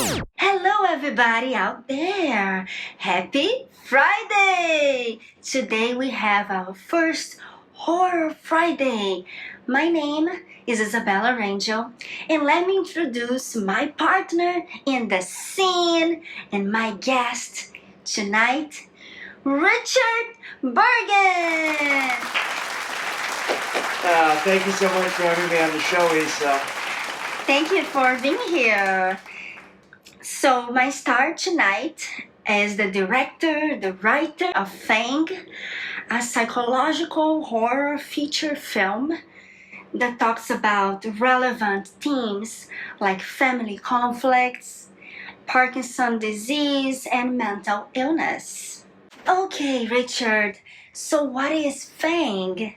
Hello, everybody out there. Happy Friday! Today we have our first Horror Friday. My name is Isabela Rangel, and let me introduce my partner in the scene and my guest tonight, Richard Burgin. Thank you so much for having me on the show, Isa. Thank you for being here. So my star tonight is the director, the writer of Fang, a psychological horror feature film that talks about relevant themes like family conflicts, Parkinson's disease, and mental illness. Okay, Richard, so what is Fang?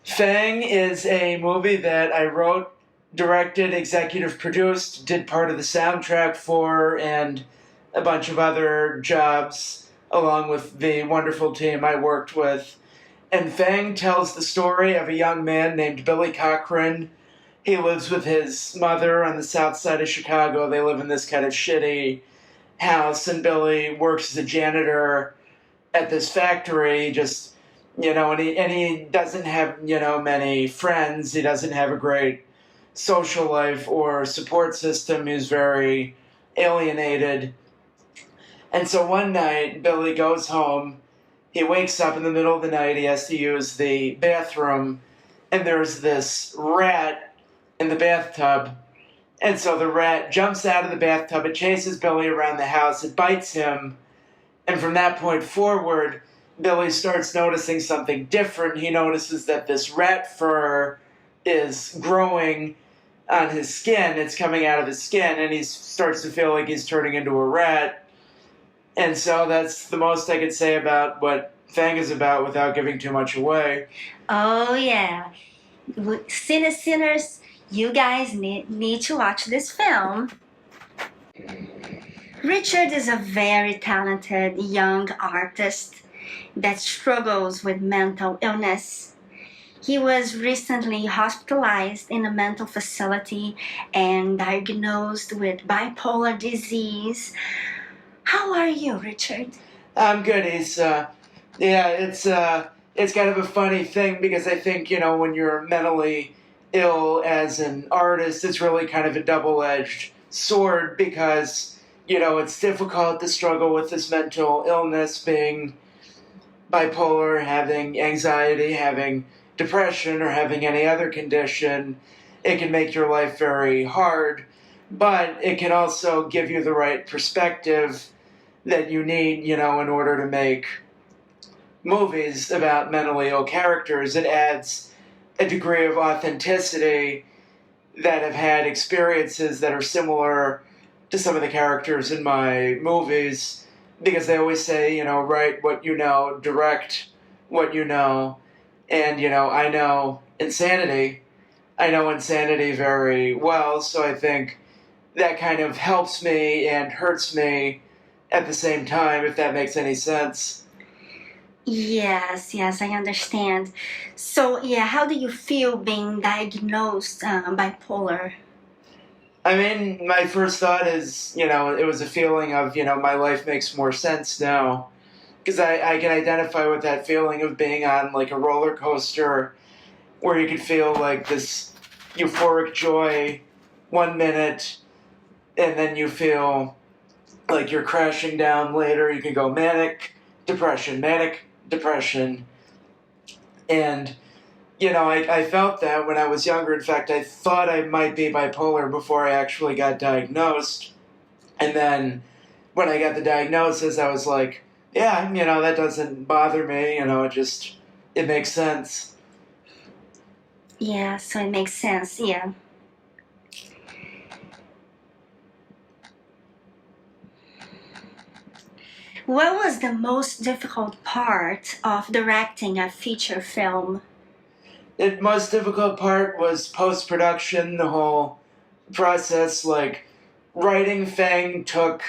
Fang is a movie that I wrote, directed, executive produced, did part of the soundtrack for, and a bunch of other jobs along with the wonderful team I worked with. And Fang tells the story of a young man named Billy Cochran. He lives with his mother on the south side of Chicago. They live in this kind of shitty house, and Billy works as a janitor at this factory, just, and he doesn't have, many friends. He doesn't have a great social life or support system. He's very alienated. And so one night, Billy goes home. He wakes up in the middle of the night. He has to use the bathroom, and there's this rat in the bathtub. And so the rat jumps out of the bathtub. It chases Billy around the house. It bites him. And from that point forward, Billy starts noticing something different. He notices that this rat fur is growing on his skin. It's coming out of his skin, and he starts to feel like he's turning into a rat. And so that's the most I could say about what Fang is about without giving too much away. Oh, yeah. Cinesinners, you guys need to watch this film. Richard is a very talented young artist that struggles with mental illness. He was recently hospitalized in a mental facility and diagnosed with bipolar disease. How are you, Richard? I'm good, Issa. It's kind of a funny thing because I think, when you're mentally ill as an artist, it's really kind of a double-edged sword because, it's difficult to struggle with this mental illness, being bipolar, having anxiety, having depression, or having any other condition. It can make your life very hard, but it can also give you the right perspective that you need, in order to make movies about mentally ill characters. It adds a degree of authenticity that have had experiences that are similar to some of the characters in my movies, because they always say, write what you know, direct what you know, and, I know Insanity. I know Insanity very well, so I think that kind of helps me and hurts me at the same time, if that makes any sense. Yes, I understand. So, how do you feel being diagnosed bipolar? I mean, my first thought is, it was a feeling of, my life makes more sense now. Because I can identify with that feeling of being on, like, a roller coaster where you can feel, like, this euphoric joy 1 minute, and then you feel like you're crashing down later. You can go manic depression. And, I felt that when I was younger. In fact, I thought I might be bipolar before I actually got diagnosed. And then when I got the diagnosis, I was like, yeah, that doesn't bother me. It makes sense. Yeah, so it makes sense, yeah. What was the most difficult part of directing a feature film? The most difficult part was post-production, the whole process. Like, writing Fang took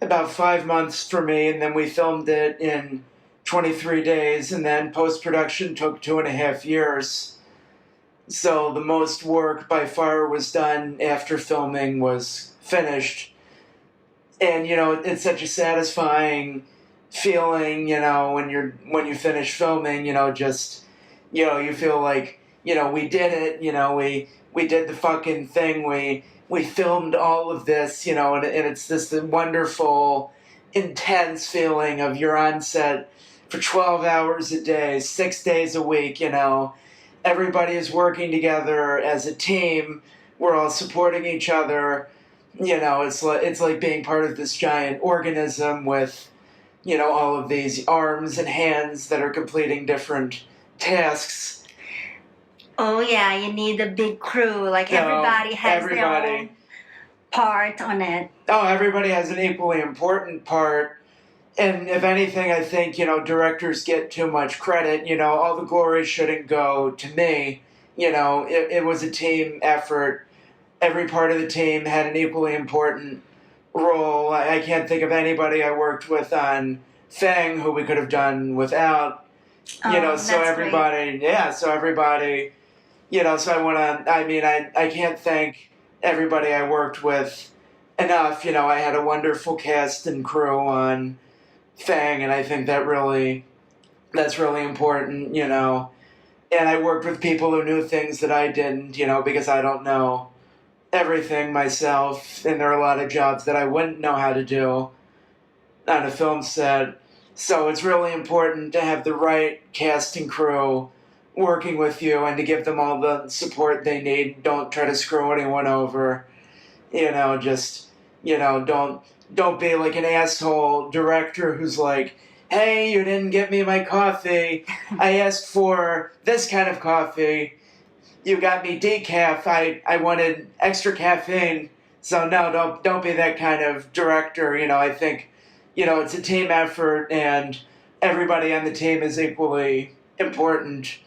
about 5 months for me, and then we filmed it in 23 days, and then post-production took 2.5 years. So the most work by far was done after filming was finished. And it's such a satisfying feeling, when you finish filming, just you feel like we did it, we did the fucking thing, we filmed all of this, and it's this wonderful, intense feeling of you're on set for 12 hours a day, 6 days a week, everybody is working together as a team, we're all supporting each other. It's like being part of this giant organism with, all of these arms and hands that are completing different tasks. Oh yeah, you need a big crew. Like everybody has their own part on it. Oh, everybody has an equally important part. And if anything, I think, directors get too much credit. All the glory shouldn't go to me. It was a team effort. Every part of the team had an equally important role. I can't think of anybody I worked with on Fang who we could have done without. So everybody, great. so everybody, so I can't thank everybody I worked with enough. I had a wonderful cast and crew on Fang, and I think that's really important, and I worked with people who knew things that I didn't, because I don't know everything myself, and there are a lot of jobs that I wouldn't know how to do on a film set. So it's really important to have the right cast and crew working with you and to give them all the support they need. Don't try to screw anyone over. Don't be like an asshole director who's like, hey, you didn't get me my coffee. I asked for this kind of coffee. You got me decaf. I wanted extra caffeine. So no, don't be that kind of director. I think, it's a team effort and everybody on the team is equally important.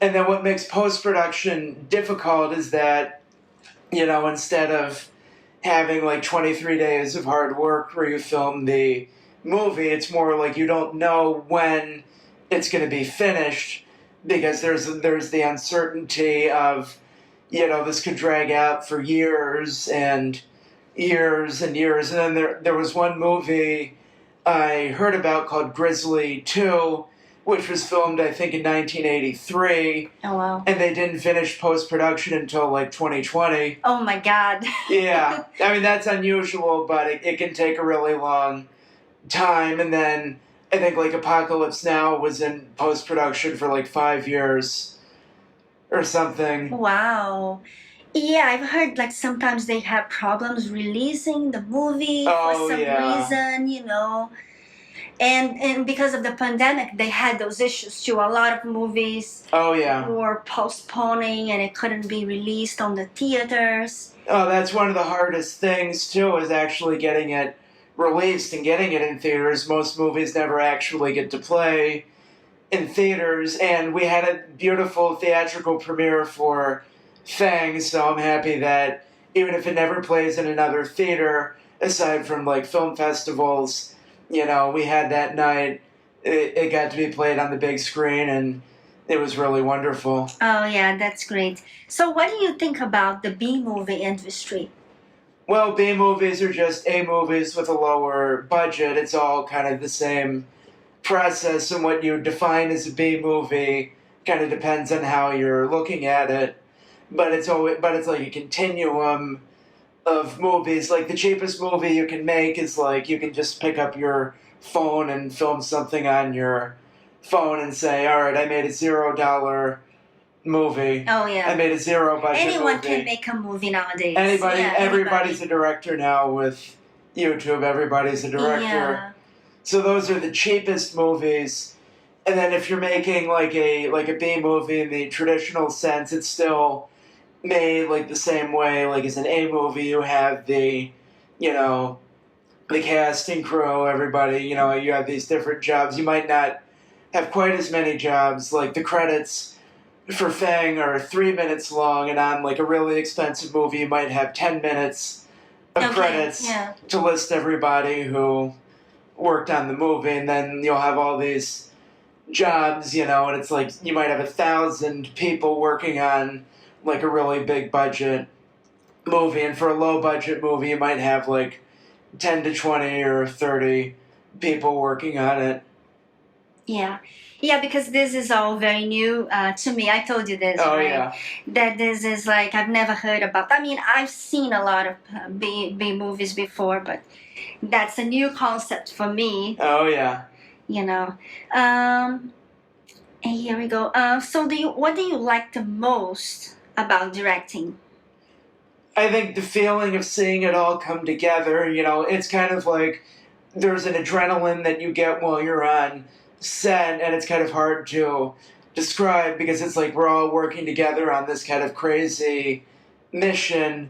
And then what makes post-production difficult is that, instead of having like 23 days of hard work where you film the movie, it's more like you don't know when it's going to be finished, because there's the uncertainty of, this could drag out for years and years and years. And then there was one movie I heard about called Grizzly 2, which was filmed, I think, in 1983. Oh, wow. And they didn't finish post-production until, like, 2020. Oh, my God. Yeah. I mean, that's unusual, but it can take a really long time. And then I think, like, Apocalypse Now was in post-production for, like, 5 years or something. Wow. Yeah, I've heard, like, sometimes they have problems releasing the movie for some reason, And because of the pandemic, they had those issues too. A lot of movies were postponing and it couldn't be released on the theaters. Oh, that's one of the hardest things too, is actually getting it released and getting it in theaters. Most movies never actually get to play in theaters, and we had a beautiful theatrical premiere for Fang, so I'm happy that even if it never plays in another theater, aside from like film festivals, we had that night, it got to be played on the big screen, and it was really wonderful. Oh yeah, that's great. So what do you think about the B-movie industry? Well, B-movies are just A-movies with a lower budget. It's all kind of the same process, and what you define as a B-movie kind of depends on how you're looking at it. But it's like a continuum of movies. Like, the cheapest movie you can make is like you can just pick up your phone and film something on your phone and say, all right, I made a $0 movie. Oh yeah. I made a zero budget Anyone movie. can make a movie nowadays. Everybody's a director now with YouTube. Everybody's a director. Yeah. So those are the cheapest movies. And then if you're making like a B movie in the traditional sense, it's still made like the same way. Like as an A movie, you have the cast and crew, everybody. You have these different jobs. You might not have quite as many jobs. Like the credits for Fang are 3 minutes long, and on like a really expensive movie, you might have 10 minutes of credits to list everybody who worked on the movie, and then you'll have all these jobs, and it's like you might have 1,000 people working on like a really big budget movie, and for a low budget movie, you might have like 10 to 20 or 30 people working on it. Yeah. Yeah, because this is all very new to me. I told you this, Oh, right? yeah. That this is like, I've never heard about. I mean, I've seen a lot of B movies before, but that's a new concept for me, Oh, yeah. you know. And here we go. So what do you like the most about directing? I think the feeling of seeing it all come together, it's kind of like there's an adrenaline that you get while you're on set, and it's kind of hard to describe because it's like we're all working together on this kind of crazy mission.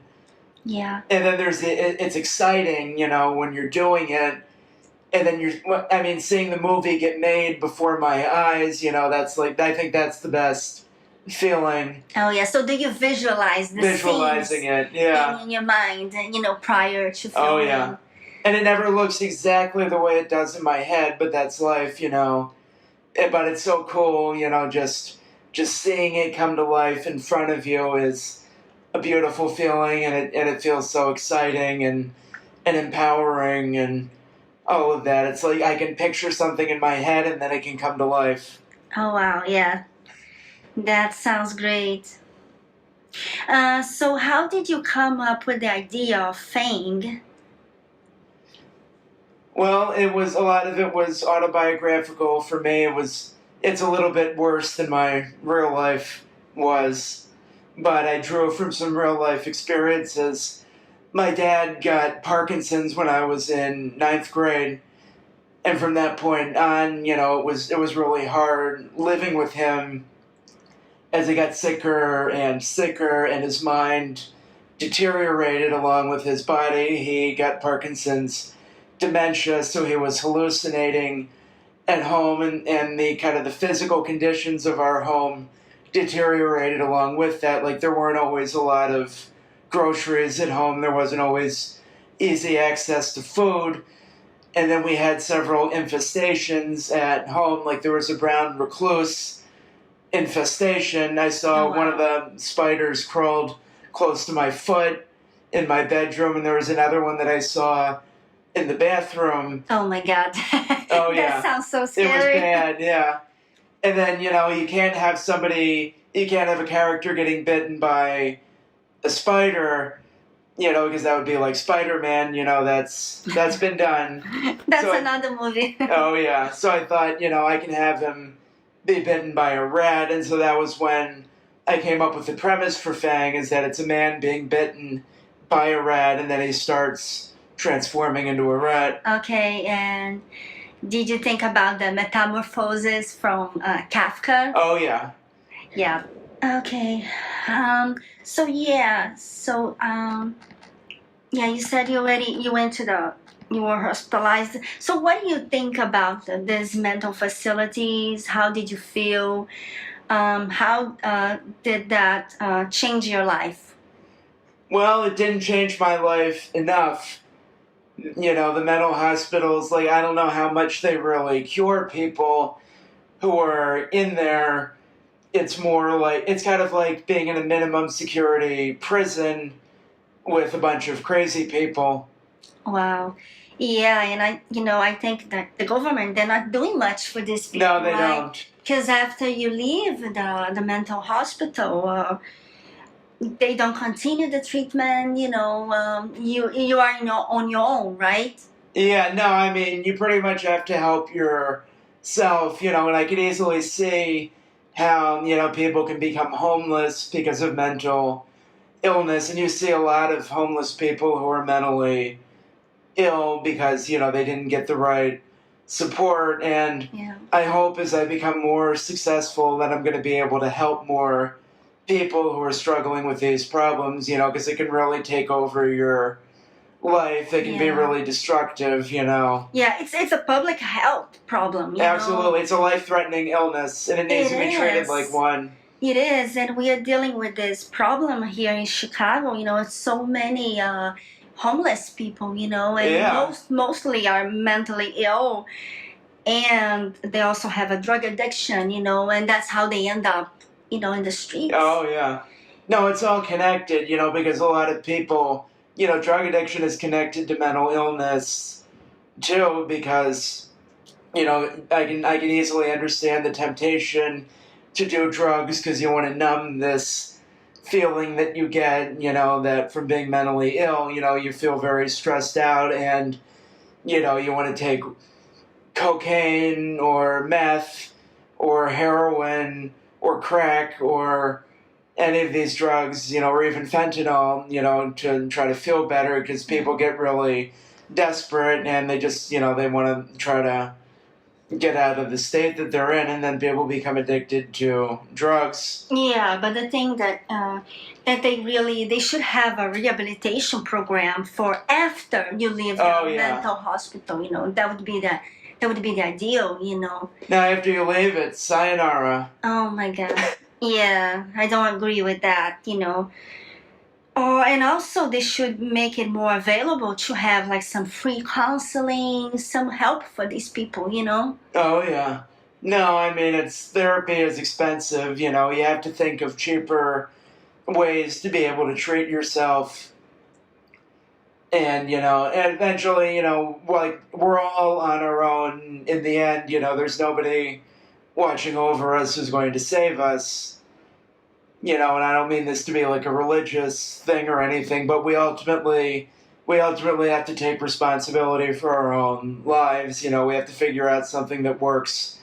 Yeah. And then it's exciting, when you're doing it. And then seeing the movie get made before my eyes, that's like, I think that's the best feeling. Oh, yeah. So do you visualize the Visualizing scenes it, yeah. in your mind, prior to filming? Oh, yeah. And it never looks exactly the way it does in my head, but that's life, But it's so cool, just seeing it come to life in front of you is a beautiful feeling, and it feels so exciting and empowering and all of that. It's like I can picture something in my head and then it can come to life. Oh, wow. Yeah. That sounds great. So how did you come up with the idea of Fang? Well, a lot of it was autobiographical for me. It's a little bit worse than my real life was, but I drew from some real life experiences. My dad got Parkinson's when I was in ninth grade, and from that point on, it was really hard living with him as he got sicker and sicker, and his mind deteriorated along with his body. He got Parkinson's dementia, so he was hallucinating at home, and the kind of the physical conditions of our home deteriorated along with that. Like, there weren't always a lot of groceries at home. There wasn't always easy access to food. And then we had several infestations at home. Like, there was a brown recluse infestation. I saw one of the spiders crawled close to my foot in my bedroom, and there was another one that I saw in the bathroom. Oh my God. Oh, yeah. That sounds so scary. It was bad, yeah. And then, you can't have a character getting bitten by a spider, because that would be like Spider-Man, that's been done. That's another movie. Oh, yeah. So I thought, I can have him be bitten by a rat, and so that was when I came up with the premise for Fang, is that it's a man being bitten by a rat, and then he starts transforming into a rat. Okay, and did you think about the metamorphosis from Kafka? Oh, yeah. Yeah. Okay. You said you were hospitalized. So what do you think about these mental facilities? How did you feel? How did that change your life? Well, it didn't change my life enough. The mental hospitals, like, I don't know how much they really cure people who are in there. It's more like, it's kind of like being in a minimum security prison with a bunch of crazy people. Wow. Yeah, and I think that the government, they're not doing much for these people. No, they don't. Because after you leave the mental hospital, they don't continue the treatment. You are on your own, right? Yeah, no, you pretty much have to help yourself, and I can easily see how, people can become homeless because of mental illness, and you see a lot of homeless people who are mentally ill because, they didn't get the right support, and I hope as I become more successful that I'm going to be able to help more people who are struggling with these problems, because it can really take over your life. It can be really destructive, Yeah, it's a public health problem. Absolutely. It's a life-threatening illness, and it needs to be treated like one. It is, and we are dealing with this problem here in Chicago. It's so many homeless people, and mostly are mentally ill, and they also have a drug addiction, and that's how they end up, in the streets. Oh, yeah. No, it's all connected, because a lot of people drug addiction is connected to mental illness too, because I can easily understand the temptation to do drugs because you want to numb this feeling that you get, that from being mentally ill, you feel very stressed out, and you want to take cocaine or meth or heroin or crack or any of these drugs, or even fentanyl, to try to feel better, because people get really desperate and they just, they want to try to get out of the state that they're in, and then people become addicted to drugs. Yeah, but the thing that they should have a rehabilitation program for after you leave the mental hospital. That would be the ideal. Now after you leave, it's sayonara. Oh my God. Yeah, I don't agree with that. Oh, and also they should make it more available to have like some free counseling, some help for these people. Oh yeah. No, I mean, therapy is expensive. You have to think of cheaper ways to be able to treat yourself. And, and eventually, like, we're all on our own in the end. There's nobody watching over us who's going to save us. And I don't mean this to be like a religious thing or anything, but we ultimately have to take responsibility for our own lives. We have to figure out something that works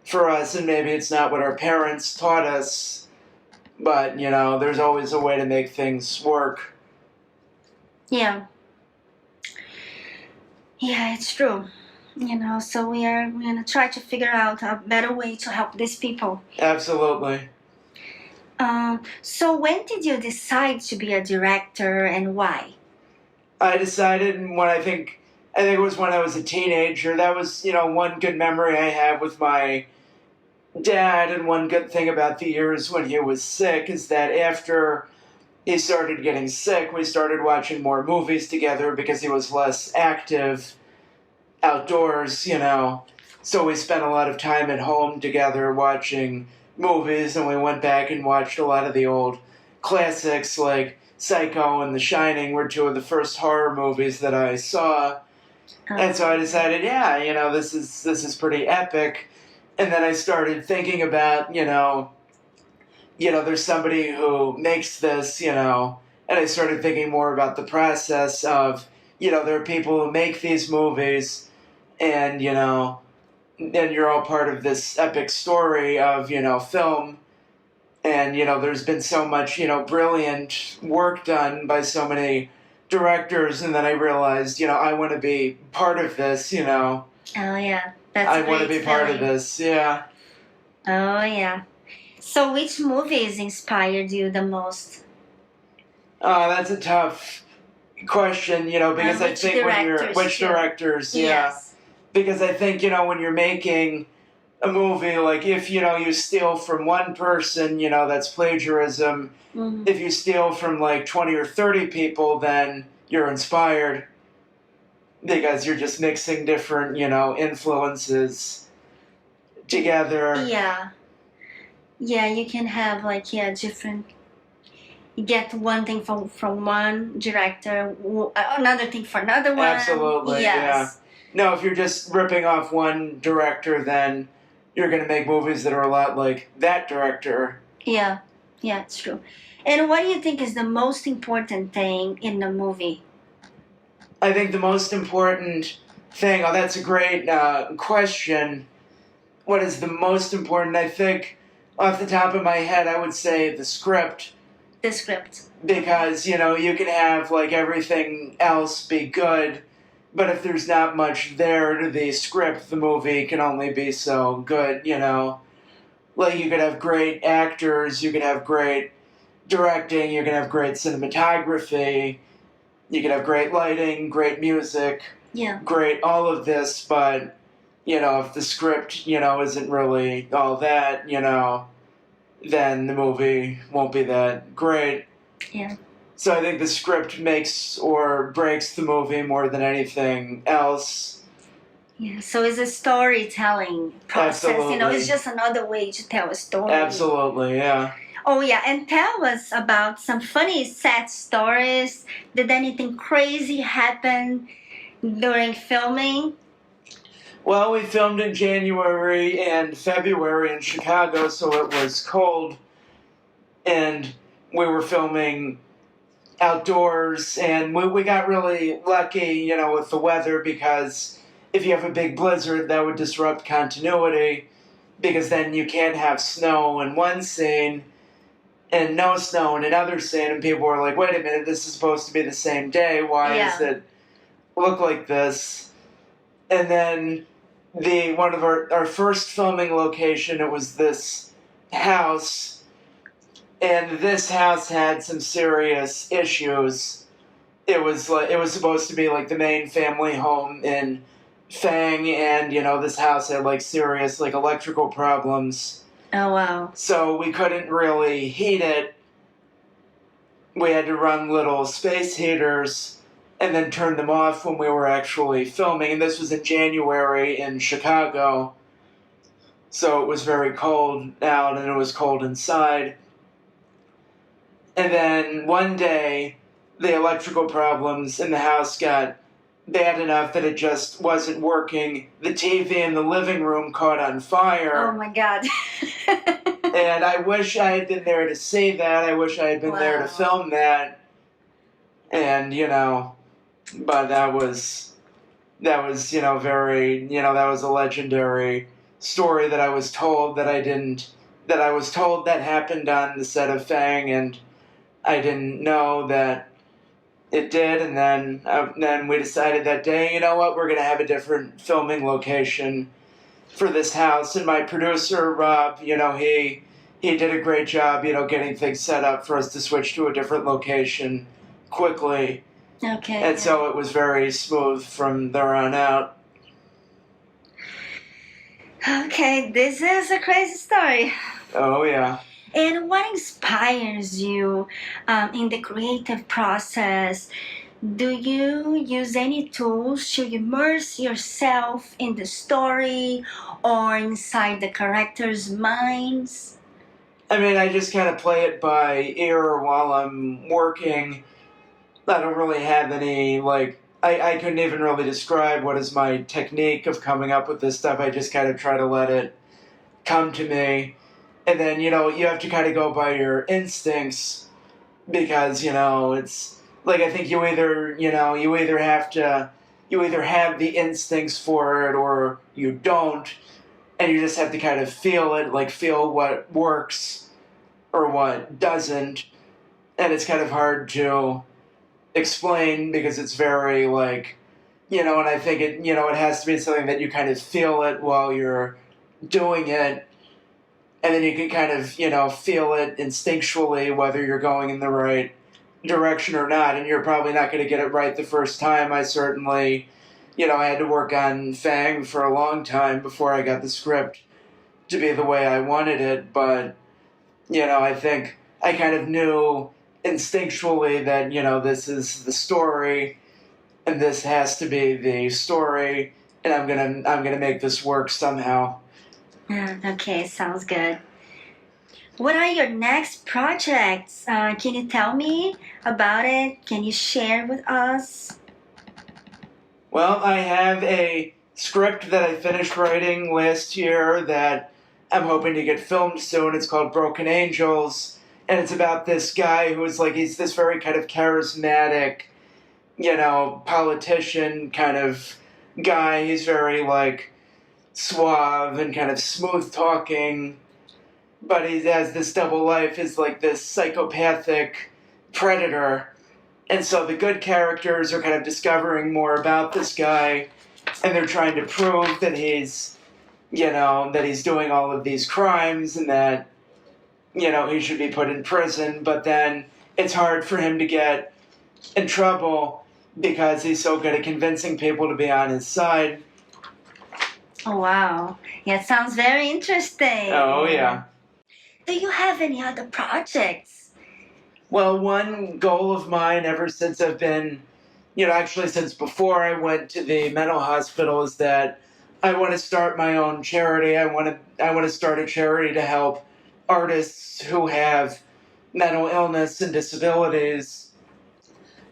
for us, and maybe it's not what our parents taught us, but, there's always a way to make things work. Yeah. Yeah, it's true. So we're going to try to figure out a better way to help these people. Absolutely. So when did you decide to be a director, and why? I decided when I think it was when I was a teenager. That was, one good memory I have with my dad, and one good thing about the years when he was sick is that after he started getting sick, we started watching more movies together because he was less active outdoors, So we spent a lot of time at home together watching movies, and we went back and watched a lot of the old classics like Psycho and The Shining were two of the first horror movies that I saw. And so I decided, this is pretty epic. And then I started thinking about, there's somebody who makes this, and I started thinking more about the process of, there are people who make these movies, and, and you're all part of this epic story of, film. And, there's been so much, brilliant work done by so many directors. And then I realized, I want to be part of this, Oh, yeah. I want to be part of this, yeah. Oh, yeah. So which movies inspired you the most? That's a tough question, because I think which directors, yeah. Yes. Because I think, when you're making a movie, like if, you steal from one person, that's plagiarism. Mm-hmm. If you steal from like 20 or 30 people, then you're inspired because you're just mixing different, influences together. Yeah. Yeah, you can have different. You get one thing from one director, another thing for another one. Absolutely, yes. Yeah. No, if you're just ripping off one director, then you're going to make movies that are a lot like that director. Yeah, it's true. And what do you think is the most important thing in the movie? I think the most important thing, that's a great question. What is the most important? I think off the top of my head, I would say the script. The script. Because, you can have like everything else be good, but if there's not much there to the script, the movie can only be so good, Like you could have great actors, you could have great directing, you could have great cinematography, you could have great lighting, great music, great all of this, but, if the script, isn't really all that, then the movie won't be that great. Yeah. So I think the script makes or breaks the movie more than anything else. Yeah, so it's a storytelling process. Absolutely. It's just another way to tell a story. Absolutely, yeah. Oh, yeah, and tell us about some funny sad stories. Did anything crazy happen during filming? Well, we filmed in January and February in Chicago, so it was cold, and we were filming outdoors, and we got really lucky, with the weather, because if you have a big blizzard, that would disrupt continuity, because then you can't have snow in one scene and no snow in another scene, and people were like, wait a minute, this is supposed to be the same day, why Yeah. does it look like this? And then one of our first filming location, it was this house, and this house had some serious issues. It was supposed to be like the main family home in Fang, and this house had like serious like electrical problems. Oh, wow. So we couldn't really heat it. We had to run little space heaters and then turn them off when we were actually filming. And this was in January in Chicago. So it was very cold out and it was cold inside. And then one day, the electrical problems in the house got bad enough that it just wasn't working. The TV in the living room caught on fire. Oh, my God. And I wish I had been there to see that. I wish I had been there to film that. And, but that was, very, that was a legendary story that I was told that happened on the set of Fang, and I didn't know that it did. And then we decided that day, we're going to have a different filming location for this house. And my producer, Rob, he did a great job, getting things set up for us to switch to a different location quickly. Okay. And so it was very smooth from there on out. Okay, this is a crazy story. Oh, yeah. And what inspires you in the creative process? Do you use any tools to immerse yourself in the story or inside the characters' minds? I mean, I just kind of play it by ear while I'm working. I don't really have any, I couldn't even really describe what is my technique of coming up with this stuff. I just kind of try to let it come to me. And then, you have to kind of go by your instincts, because, it's, I think you either have the instincts for it or you don't, and you just have to kind of feel it, feel what works or what doesn't. And it's kind of hard to explain, because it's very, and I think it has to be something that you kind of feel it while you're doing it. And then you can kind of, feel it instinctually whether you're going in the right direction or not. And you're probably not going to get it right the first time. I certainly, I had to work on Fang for a long time before I got the script to be the way I wanted it. But, I think I kind of knew instinctually that, this is the story and this has to be the story, and I'm gonna make this work somehow. Okay, sounds good. What are your next projects? Can you tell me about it? Can you share with us? Well, I have a script that I finished writing last year that I'm hoping to get filmed soon. It's called Broken Angels, and it's about this guy who is he's this very kind of charismatic, politician kind of guy. He's very suave and kind of smooth talking, but he has this double life as this psychopathic predator. And so the good characters are kind of discovering more about this guy, and they're trying to prove that he's doing all of these crimes, and that he should be put in prison. But then it's hard for him to get in trouble because he's so good at convincing people to be on his side. Oh, wow. Yeah, it sounds very interesting. Oh, yeah. Do you have any other projects? Well, one goal of mine ever since I've been, actually since before I went to the mental hospital, is that I want to start my own charity. I want to start a charity to help artists who have mental illness and disabilities,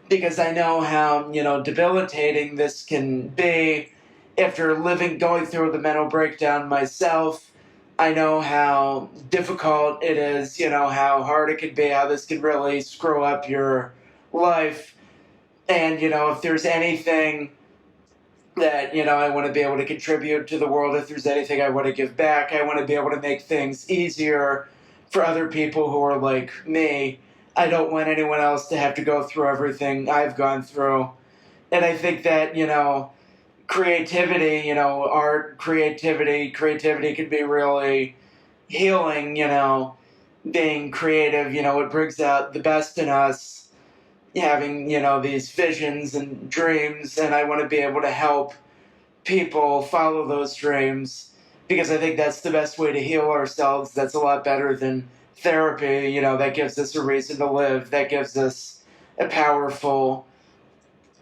because I know how, debilitating this can be after going through the mental breakdown myself. I know how difficult it is, how hard it can be, how this can really screw up your life. And, if there's anything that, I want to be able to contribute to the world, if there's anything I want to give back, I want to be able to make things easier for other people who are like me. I don't want anyone else to have to go through everything I've gone through. And I think that, creativity, art, creativity can be really healing, being creative, it brings out the best in us, having, these visions and dreams, and I want to be able to help people follow those dreams, because I think that's the best way to heal ourselves. That's a lot better than therapy, that gives us a reason to live, that gives us a powerful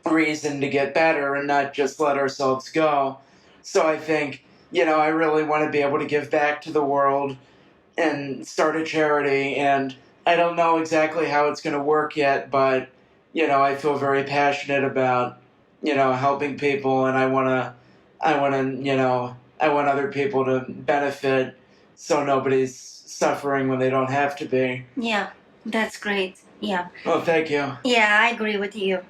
reason to get better and not just let ourselves go. So I think, I really want to be able to give back to the world and start a charity, and I don't know exactly how it's going to work yet, but, I feel very passionate about, helping people, and I want other people to benefit so nobody's suffering when they don't have to be. Yeah, that's great. Yeah. Well, thank you. Yeah, I agree with you.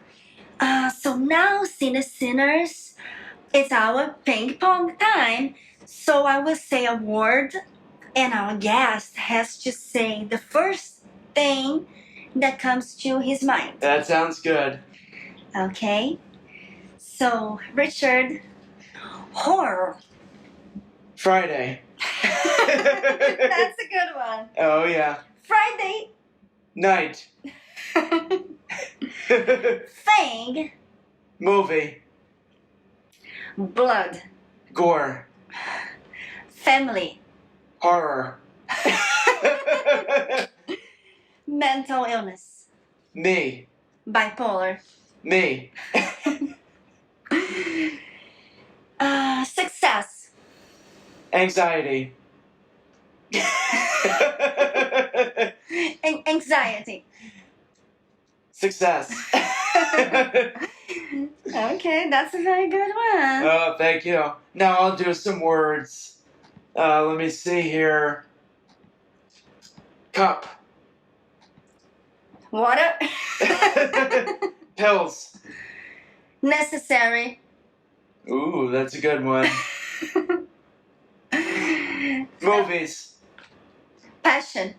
So now, Cinesinners, it's our ping pong time. So I will say a word, and our guest has to say the first thing that comes to his mind. That sounds good. Okay. So, Richard, horror. Friday. That's a good one. Oh, yeah. Friday. Night. Fang. Movie. Blood. Gore. Family. Horror. Mental illness. Me. Bipolar. Me. Success. Anxiety. Anxiety. Success. Okay, that's a very good one. Oh, thank you. Now I'll do some words. Let me see here. Cup. Water. Pills. Necessary. Ooh, that's a good one. Movies. Passion.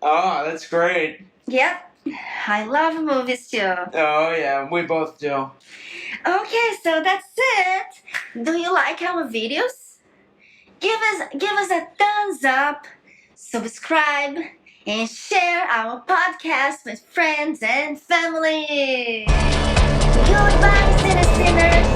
Oh, that's great. Yep. I love movies too. Oh, yeah, we both do. Okay, so that's it. Do you like our videos? Give us a thumbs up, subscribe, and share our podcast with friends and family. Goodbye, Cinesinners.